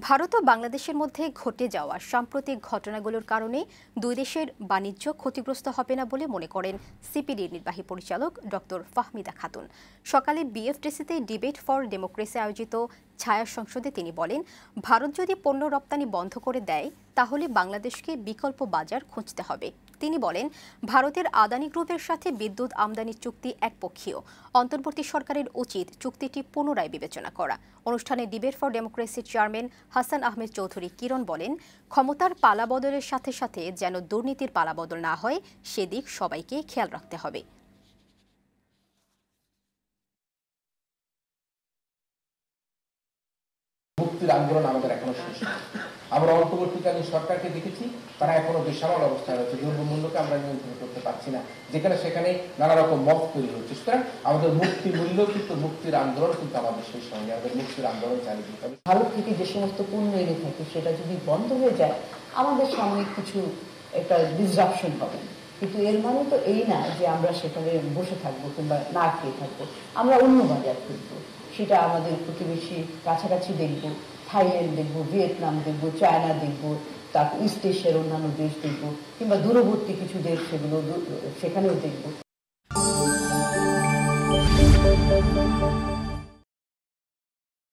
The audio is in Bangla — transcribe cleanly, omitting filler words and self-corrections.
ভারত ও বাংলাদেশের মধ্যে ঘটে যাওয়া সাম্প্রতিক ঘটনাগুলোর কারণে দুই দেশের বাণিজ্য ক্ষতিগ্রস্ত হবে না বলে মনে করেন সিপিডির নির্বাহী পরিচালক ডক্টর ফাহমিদা খাতুন। সকালে বিএফডিসিতে ডিবেট ফর ডেমোক্রেসি আয়োজিত ছায়া সংসদে তিনি বলেন, ভারত যদি পণ্য রপ্তানি বন্ধ করে দেয় তাহলে বাংলাদেশকে বিকল্প বাজার খুঁজতে হবে। তিনি বলেন, ভারতের আদানি গ্রুপের সাথে বিদ্যুৎ আমদানি চুক্তি একপক্ষীয়। অন্তর্বর্তী সরকারের উচিত চুক্তিটি পুনরায় বিবেচনা করা। অনুষ্ঠানে ডিবেট ফর ডেমোক্রেসির চেয়ারম্যান হাসান আহমেদ চৌধুরী কিরণ বলেন, ক্ষমতার পালাবদলের সাথে সাথে যেন দুর্নীতির পালাবদল না হয় সেদিক সবাইকে খেয়াল রাখতে হবে। মুক্তির আন্দোলন আমাদের এখনো শেষ। আমরা অন্তর্বর্তীকালীন সরকারকে দেখেছি, তারা এখনো বেসামাল অবস্থায় রয়েছে, দ্রব্যমূল্যকে আমরা নিয়ন্ত্রণ করতে পারছি না, যেখানে সেখানে নানা রকম মত তৈরি হচ্ছে। সুতরাং আমাদের মুক্তি মূল্য কিন্তু মুক্তির আন্দোলন কিন্তু আমাদের শেষ হয়নি, আমাদের মুক্তির আন্দোলন চালিয়ে যেতে হবে। ভারত থেকে যে সমস্ত পণ্য এনে থাকে সেটা যদি বন্ধ হয়ে যায় আমাদের সাময়িক কিছু একটা ডিসরাপশন হবে, কিন্তু এর মানে তো এই না যে আমরা সেখানে বসে থাকবো কিংবা না খেয়ে থাকবো। আমরা অন্য বাজার খুঁজবো, সেটা আমাদের প্রতিবেশী কাছাকাছি দেখবো, থাইল্যান্ড দেখবো, ভিয়েতনাম দেখবো, চায়না দেখবো, তারপর ইস্ট এশিয়ার অন্যান্য দেশ দেখবো, কিংবা দূরবর্তী কিছু দেশ সেগুলো সেখানেও দেখবো।